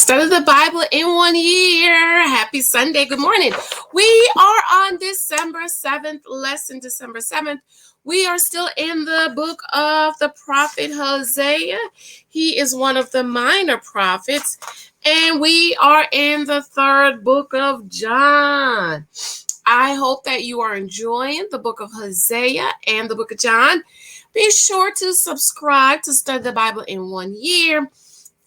Study the Bible in 1 year. Happy Sunday. Good morning. We are on December 7th, lesson December 7th. We are still in the book of the prophet Hosea. He is one of the minor prophets. And we are in the third book of John. I hope that you are enjoying the book of Hosea and the book of John. Be sure to subscribe to Study the Bible in 1 year.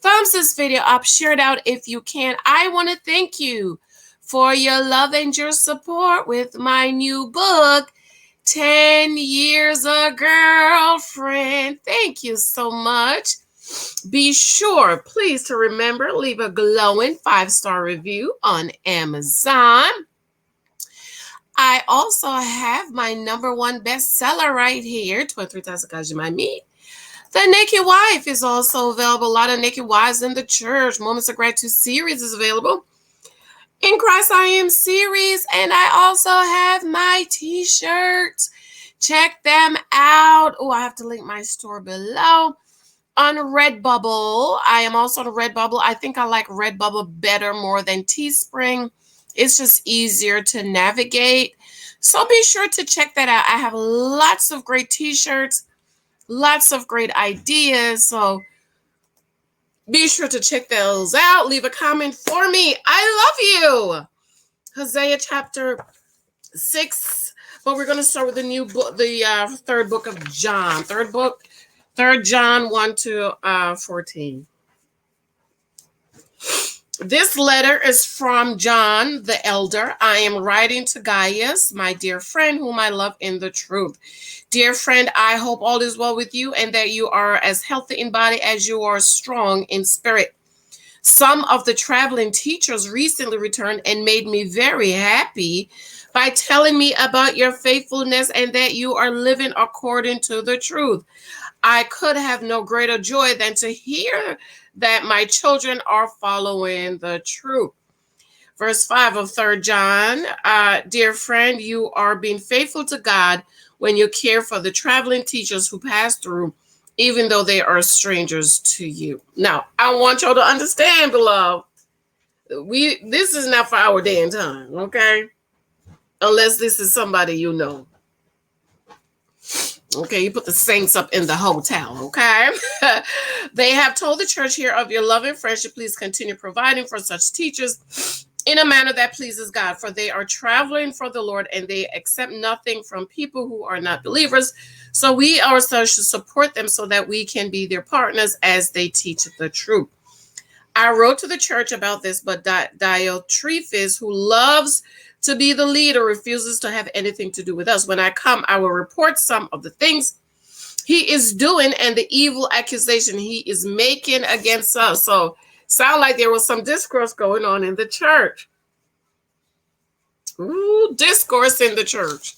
Thumbs this video up, share it out if you can. I want to thank you for your love and your support with my new book, 10 Years a Girlfriend. Thank you so much. Be sure, please, to remember, leave a glowing 5-star review on Amazon. I also have my #1 bestseller right here, 23,000 Guys You Might Meet. The Naked Wife is also available. A lot of naked wives in the church. Moments of Gratitude series is available. In Christ I Am series. And I also have my t-shirts. Check them out. Oh, I have to link my store below. On Redbubble. I am also on Redbubble. I think I like Redbubble better more than Teespring. It's just easier to navigate. So be sure to check that out. I have lots of great t-shirts. Lots of great ideas, so be sure to check those out. Leave a comment for me. I love you. Hosea chapter 6, but we're going to start with the new book, the third book of John. Third John 1 to 14. This letter is from John, the elder. I am writing to Gaius, my dear friend, whom I love in the truth. Dear friend, I hope all is well with you and that you are as healthy in body as you are strong in spirit. Some of the traveling teachers recently returned and made me very happy by telling me about your faithfulness and that you are living according to the truth. I could have no greater joy than to hear that my children are following the truth. Verse 5 of 3 John, dear friend, you are being faithful to God when you care for the traveling teachers who pass through, even though they are strangers to you. Now, I want y'all to understand, beloved, this is not for our day and time, okay? Unless this is somebody you know. Okay, you put the saints up in the hotel, okay? They have told the church here of your loving friendship. Please continue providing for such teachers in a manner that pleases God, for they are traveling for the Lord and they accept nothing from people who are not believers. So we ourselves should support them so that we can be their partners as they teach the truth. I wrote to the church about this, but Diotrephes, who loves to be the leader, refuses to have anything to do with us. When I come, I will report some of the things he is doing and the evil accusation he is making against us. So sound like there was some discourse going on in the church. Ooh, discourse in the church.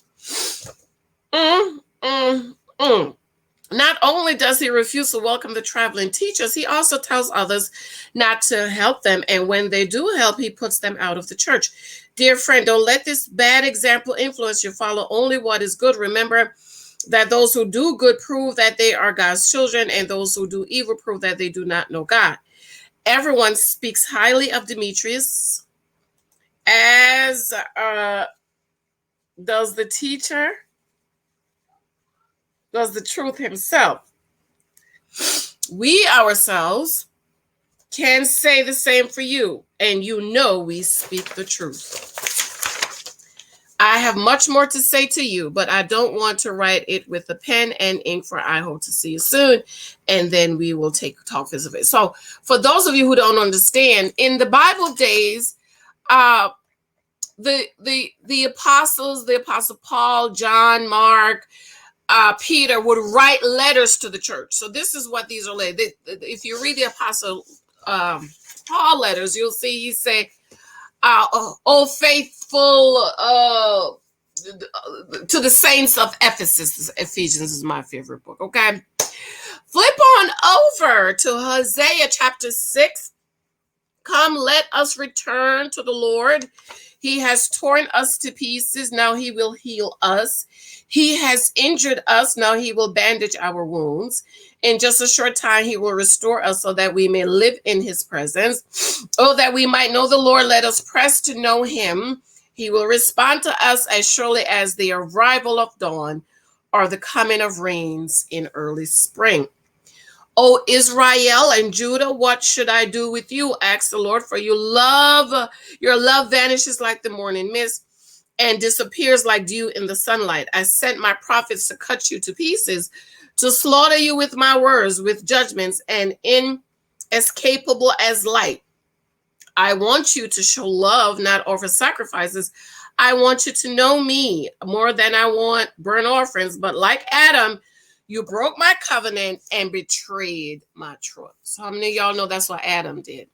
Not only does he refuse to welcome the traveling teachers, he also tells others not to help them. And when they do help, he puts them out of the church. Dear friend, don't let this bad example influence you. Follow only what is good. Remember that those who do good prove that they are God's children, and those who do evil prove that they do not know God. Everyone speaks highly of Demetrius, as does the teacher, does the truth himself. We ourselves can say the same for you, and you know we speak the truth. I have much more to say to you, but I don't want to write it with a pen and ink, for I hope to see you soon, and then we will talk of it. So for those of you who don't understand, in the Bible days, the apostles, the Apostle Paul, John, Mark, Peter would write letters to the church. So this is what these are like. If you read the Apostle Paul letters, you'll see he say, "Oh faithful to the saints of Ephesus." Ephesians is my favorite book. Okay, flip on over to Hosea chapter 6. Come, let us return to the Lord. He has torn us to pieces. Now he will heal us. He has injured us. Now he will bandage our wounds. In just a short time, he will restore us so that we may live in his presence. Oh, that we might know the Lord, let us press to know him. He will respond to us as surely as the arrival of dawn or the coming of rains in early spring. O Israel and Judah, what should I do with you? Ask the Lord, for your love vanishes like the morning mist and disappears like dew in the sunlight. I sent my prophets to cut you to pieces, to slaughter you with my words, with judgments, and inescapable as light. I want you to show love, not offer sacrifices. I want you to know me more than I want burnt offerings. But like Adam, you broke my covenant and betrayed my trust. So how many of y'all know that's what Adam did?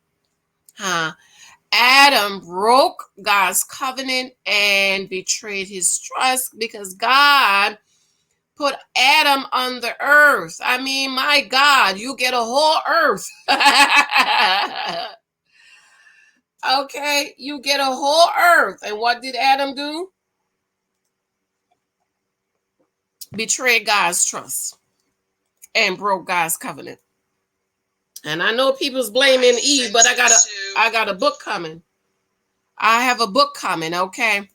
Adam broke God's covenant and betrayed his trust because God put Adam on the earth. I mean, my God, you get a whole earth. Okay, you get a whole earth. And what did Adam do? Betrayed God's trust and broke God's covenant. And I know people's blaming Eve, but I got a book coming. I have a book coming, okay?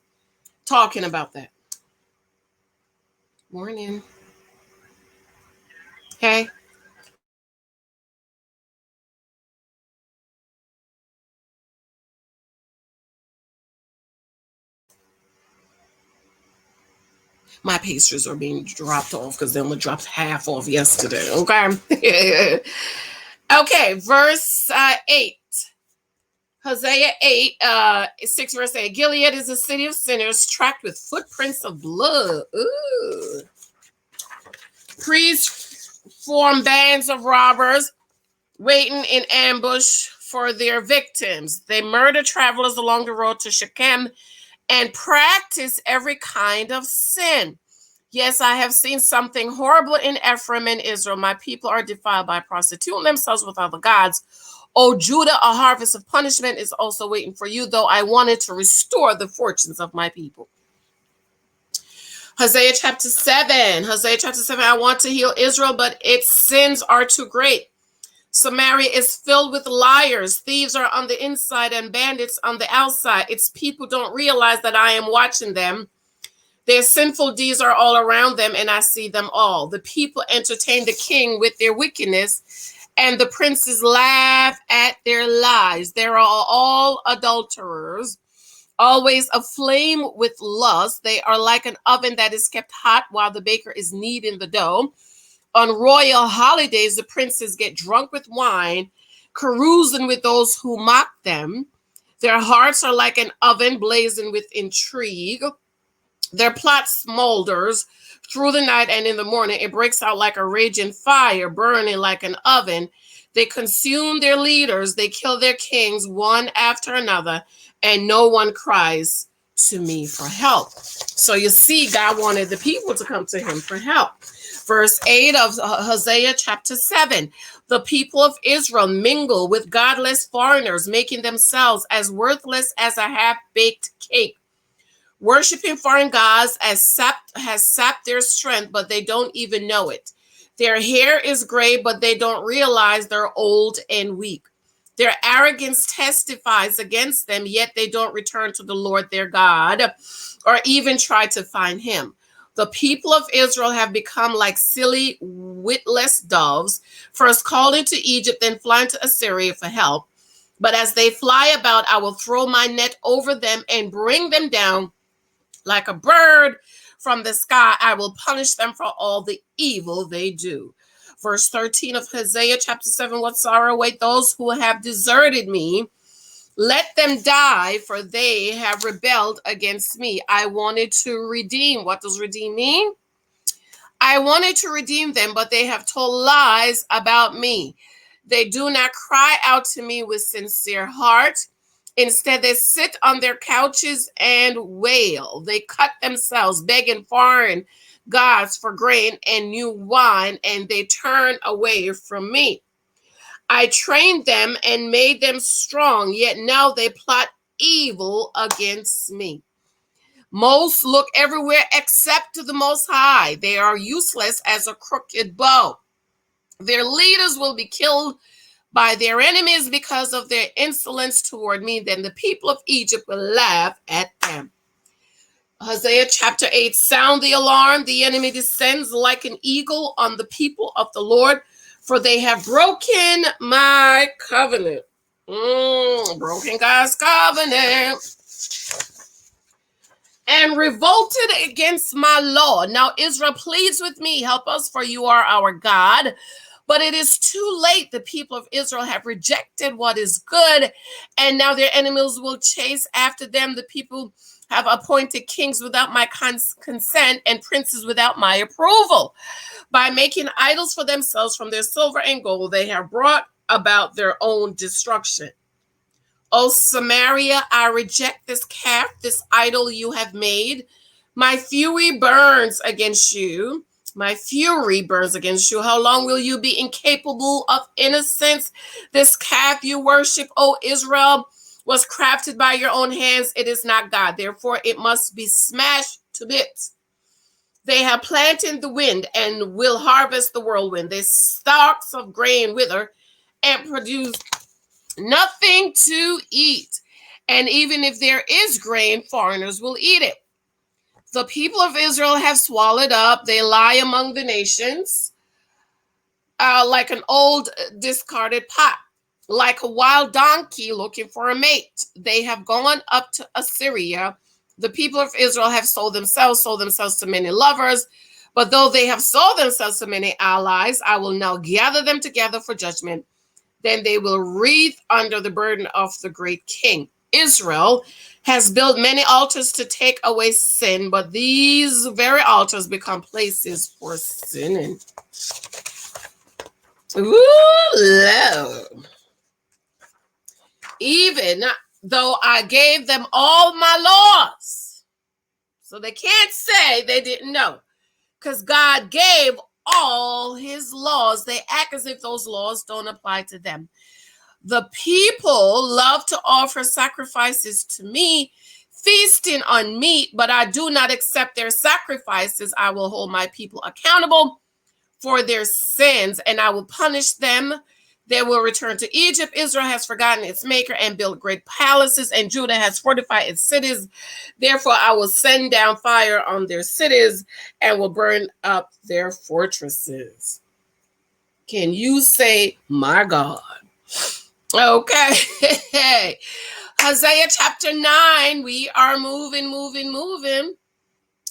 Talking about that. Morning. Okay. My pastries are being dropped off because they only dropped half off yesterday, okay? Okay, verse 8. Hosea 8, 6 verse 8. Gilead is a city of sinners tracked with footprints of blood. Ooh. Priests form bands of robbers waiting in ambush for their victims. They murder travelers along the road to Shechem and practice every kind of sin. Yes, I have seen something horrible in Ephraim and Israel. My people are defiled by prostituting themselves with other gods. O Judah, a harvest of punishment is also waiting for you, though I wanted to restore the fortunes of my people. Hosea chapter 7. Hosea chapter 7. I want to heal Israel, but its sins are too great. Samaria is filled with liars. Thieves are on the inside and bandits on the outside. Its people don't realize that I am watching them. Their sinful deeds are all around them, and I see them all. The people entertain the king with their wickedness, and the princes laugh at their lies. They are all adulterers, always aflame with lust. They are like an oven that is kept hot while the baker is kneading the dough. On royal holidays, the princes get drunk with wine, carousing with those who mock them. Their hearts are like an oven blazing with intrigue. Their plot smolders through the night, and in the morning it breaks out like a raging fire, burning like an oven. They consume their leaders. They kill their kings one after another, and no one cries to me for help. So you see, God wanted the people to come to him for help. Verse 8 of Hosea chapter 7. The people of Israel mingle with godless foreigners, making themselves as worthless as a half-baked cake. Worshipping foreign gods has sapped their strength, but they don't even know it. Their hair is gray, but they don't realize they're old and weak. Their arrogance testifies against them, yet they don't return to the Lord their God or even try to find him. The people of Israel have become like silly, witless doves, first calling to Egypt, then flying to Assyria for help. But as they fly about, I will throw my net over them and bring them down like a bird from the sky. I will punish them for all the evil they do. Verse 13 of Hosea chapter 7, what sorrow await those who have deserted me. Let them die, for they have rebelled against me. I wanted to redeem. What does redeem mean? I wanted to redeem them, but they have told lies about me. They do not cry out to me with sincere heart. Instead, they sit on their couches and wail. They cut themselves, begging foreign gods for grain and new wine, and they turn away from me. I trained them and made them strong, yet now they plot evil against me. Most look everywhere except to the Most High. They are useless as a crooked bow. Their leaders will be killed by their enemies because of their insolence toward me. Then the people of Egypt will laugh at them. Hosea chapter 8, sound the alarm. The enemy descends like an eagle on the people of the Lord, for they have broken my covenant. Broken God's covenant. And revolted against my law. Now Israel pleads with me, help us, for you are our God. But it is too late. The people of Israel have rejected what is good, and now their enemies will chase after them. The people have appointed kings without my consent and princes without my approval. By making idols for themselves from their silver and gold, they have brought about their own destruction. O Samaria, I reject this calf, this idol you have made. My fury burns against you. My fury burns against you. How long will you be incapable of innocence? This calf you worship, O Israel, was crafted by your own hands. It is not God. Therefore, it must be smashed to bits. They have planted the wind and will harvest the whirlwind. Their stalks of grain wither and produce nothing to eat. And even if there is grain, foreigners will eat it. The people of Israel have swallowed up. They lie among the nations like an old discarded pot, like a wild donkey looking for a mate. They have gone up to Assyria. The people of Israel have sold themselves to many lovers. But though they have sold themselves to many allies, I will now gather them together for judgment. Then they will wreath under the burden of the great king. Israel has built many altars to take away sin, but these very altars become places for sinning. Ooh, Lord. Even though I gave them all my laws. So they can't say they didn't know, because God gave all his laws. They act as if those laws don't apply to them. The people love to offer sacrifices to me, feasting on meat, but I do not accept their sacrifices. I will hold my people accountable for their sins, and I will punish them. They will return to Egypt. Israel has forgotten its maker and built great palaces, and Judah has fortified its cities. Therefore, I will send down fire on their cities and will burn up their fortresses. Can you say, my God? Okay. Hosea chapter 9. We are moving.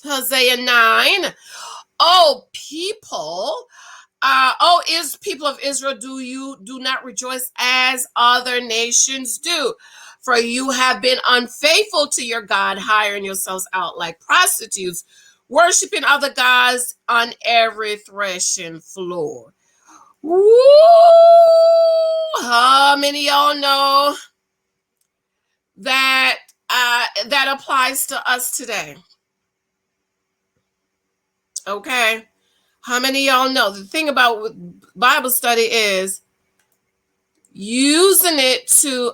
Hosea 9. Oh, people. People of Israel, do not rejoice as other nations do, for you have been unfaithful to your God, hiring yourselves out like prostitutes, worshiping other gods on every threshing floor. Woo! How many of y'all know that that applies to us today? Okay. How many of y'all know? The thing about Bible study is using it to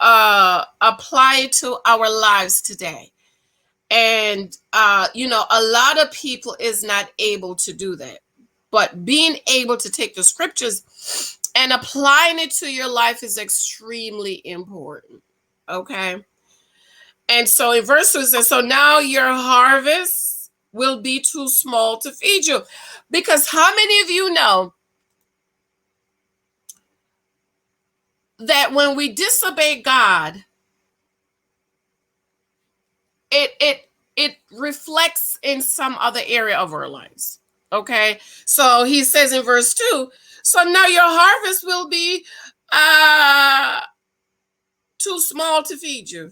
apply it to our lives today. And a lot of people is not able to do that. But being able to take the scriptures and applying it to your life is extremely important. Okay. And so in verse 2 it says, so now your harvest will be too small to feed you. Because how many of you know that when we disobey God, it reflects in some other area of our lives? Okay, so he says in verse 2, so now your harvest will be too small to feed you.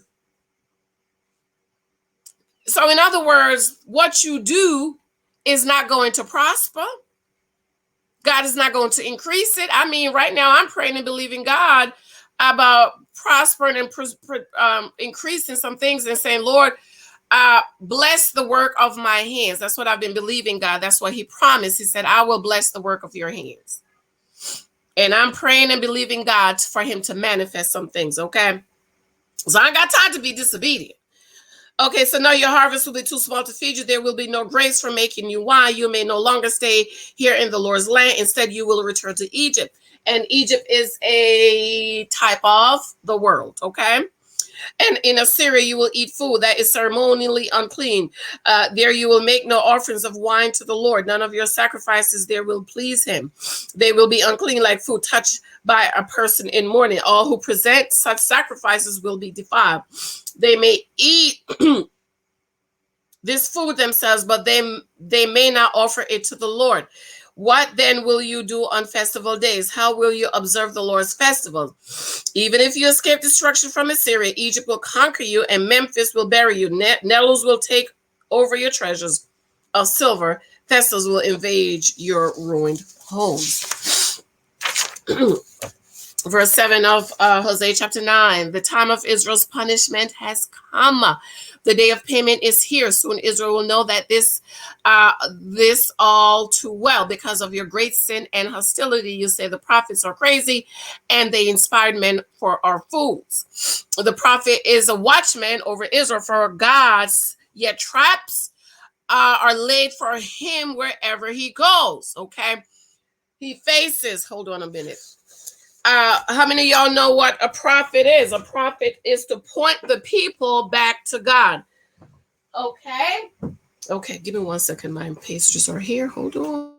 So in other words, what you do is not going to prosper. God is not going to increase it. I mean, right now I'm praying and believing God about prospering and increasing some things and saying, Lord, bless the work of my hands. That's what I've been believing God. That's what he promised. He said, I will bless the work of your hands. And I'm praying and believing God for him to manifest some things, okay? So I ain't got time to be disobedient. Okay, so now your harvest will be too small to feed you. There will be no grace for making you wine. You may no longer stay here in the Lord's land. Instead, you will return to Egypt. And Egypt is a type of the world, okay? And in Assyria, you will eat food that is ceremonially unclean. There you will make no offerings of wine to the Lord. None of your sacrifices there will please him. They will be unclean like food touched by a person in mourning. All who present such sacrifices will be defiled. They may eat this food themselves, but they may not offer it to the Lord. What then will you do on festival days? How will you observe the Lord's festivals? Even if you escape destruction from Assyria, Egypt will conquer you, and Memphis will bury you. Nettles will take over your treasures of silver. Thistles will invade your ruined homes. Verse 7 of Hosea chapter 9. The time of Israel's punishment has come. The day of payment is here. Soon Israel will know that this all too well. Because of your great sin and hostility, you say the prophets are crazy and they inspired men for our fools. The prophet is a watchman over Israel for God's, yet traps are laid for him wherever he goes. Okay. He faces, hold on a minute. How many of y'all know what a prophet is? A prophet is to point the people back to God. Okay. Okay, give me 1 second. My pastries are here. Hold on.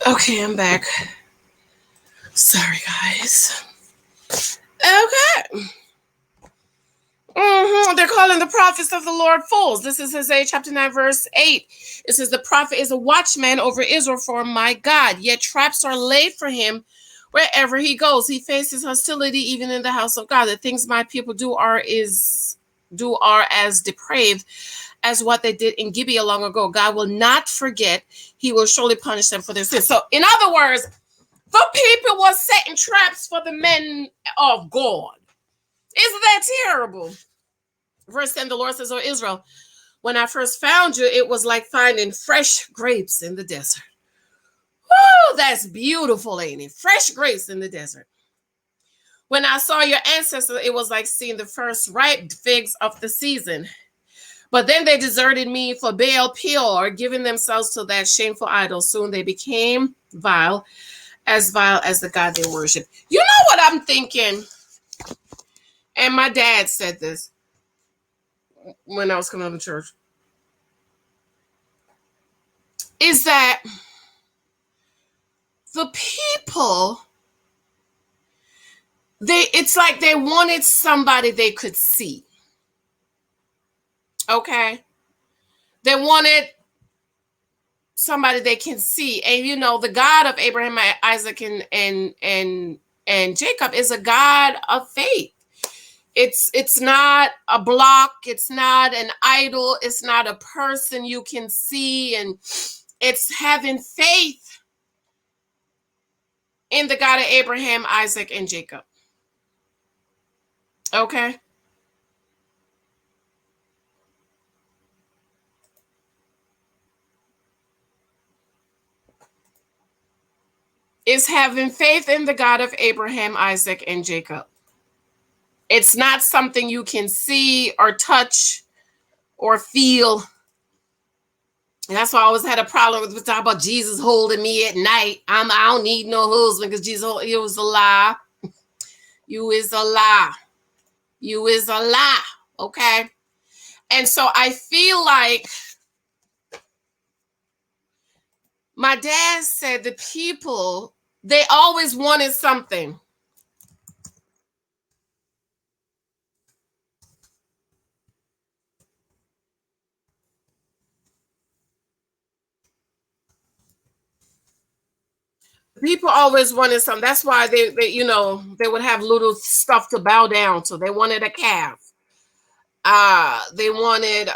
Okay, I'm back. Sorry, guys. Okay. They're calling the prophets of the Lord fools. This is Hosea chapter 9, verse 8. It says, the prophet is a watchman over Israel for my God, yet traps are laid for him wherever he goes. He faces hostility even in the house of God. The things my people do are as depraved as what they did in Gibeah long ago. God will not forget. He will surely punish them for their sins. So, in other words, the people were setting traps for the men of God. Isn't that terrible? Verse 10, the Lord says, "O Israel, when I first found you, it was like finding fresh grapes in the desert." Woo, that's beautiful, ain't it? Fresh grapes in the desert. When I saw your ancestors, it was like seeing the first ripe figs of the season. But then they deserted me for Baal Peor, giving themselves to that shameful idol. Soon they became vile as the God they worship. You know what I'm thinking? And my dad said this when I was coming to church. Is that the people it's like they wanted somebody they could see. Okay. They wanted somebody they can see. And the God of Abraham, Isaac, and Jacob is a God of faith. It's not a block, it's not an idol, it's not a person you can see, and it's having faith in the God of Abraham, Isaac, and Jacob. Okay? It's having faith in the God of Abraham, Isaac, and Jacob. It's not something you can see or touch or feel. And that's why I always had a problem with talking about Jesus holding me at night. I don't need no husband because Jesus, it was a lie. You is a lie. You is a lie. Okay? And so I feel like my dad said the people, they always wanted something. People always wanted something. That's why they they would have little stuff to bow down to. They wanted a calf. They wanted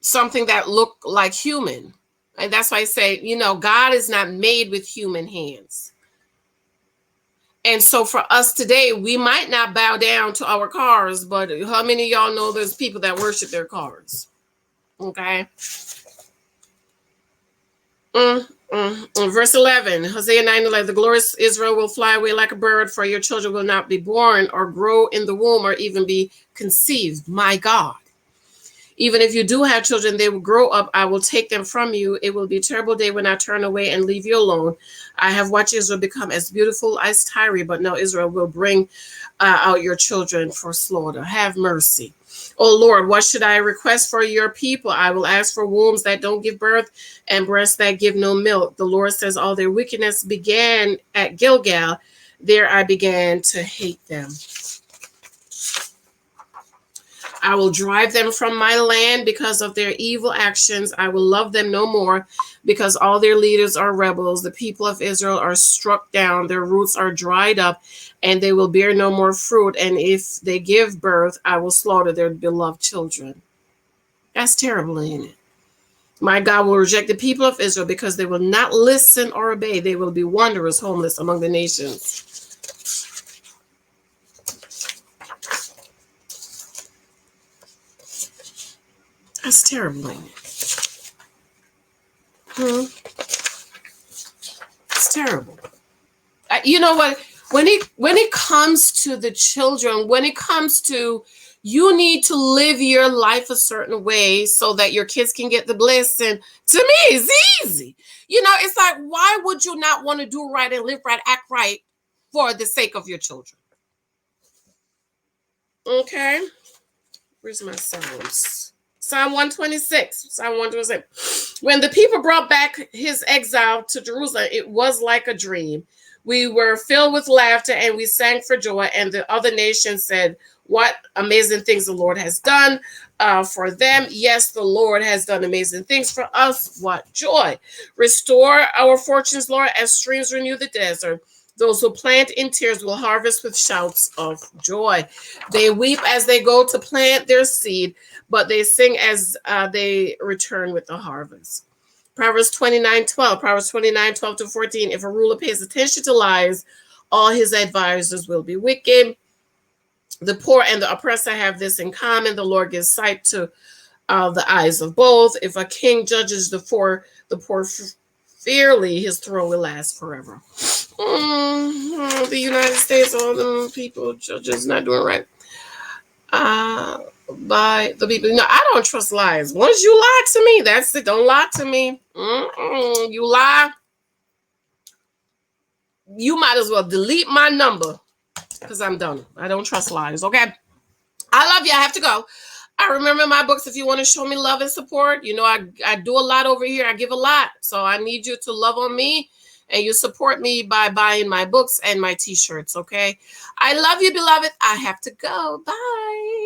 something that looked like human. And that's why I say, God is not made with human hands. And so for us today, we might not bow down to our cars, but how many of y'all know there's people that worship their cars? Okay. Verse 11, Hosea 9:11, the glorious Israel will fly away like a bird, for your children will not be born or grow in the womb or even be conceived. My God. Even if you do have children, they will grow up. I will take them from you. It will be a terrible day when I turn away and leave you alone. I have watched Israel become as beautiful as Tyre, but now Israel will bring out your children for slaughter. Have mercy. Oh Lord, what should I request for your people? I will ask for wombs that don't give birth and breasts that give no milk. The Lord says all their wickedness began at Gilgal. There I began to hate them. I will drive them from my land because of their evil actions. I will love them no more because all their leaders are rebels. The people of Israel are struck down. Their roots are dried up and they will bear no more fruit. And if they give birth, I will slaughter their beloved children. That's terrible, ain't it? My God will reject the people of Israel because they will not listen or obey. They will be wanderers, homeless among the nations. That's terrible, ain't it? It's terrible. You know what? When it comes to the children, when it comes to you need to live your life a certain way so that your kids can get the blessing. To me, it's easy. It's like, why would you not want to do right and live right, act right for the sake of your children? Okay. Where's my Psalms? Psalm 126. Psalm 126. When the people brought back his exile to Jerusalem, it was like a dream. We were filled with laughter and we sang for joy. And the other nations said, what amazing things the Lord has done for them. Yes, the Lord has done amazing things for us. What joy. Restore our fortunes, Lord, as streams renew the desert. Those who plant in tears will harvest with shouts of joy. They weep as they go to plant their seed, but they sing as they return with the harvest. Proverbs 29:12. Proverbs 29:12-14. If a ruler pays attention to lies, all his advisors will be wicked. The poor and the oppressor have this in common. The Lord gives sight to the eyes of both. If a king judges the poor fairly, his throne will last forever. The United States, all the people, judges not doing right. By the people. No, I don't trust lies. Once you lie to me, that's it. Don't lie to me. You lie, you might as well delete my number because I'm done. I don't trust lies. Okay. I love you. I have to go. I remember my books. If you want to show me love and support, you know, I do a lot over here. I give a lot. So I need you to love on me, and you support me by buying my books and my t-shirts, okay? I love you, beloved. I have to go. Bye.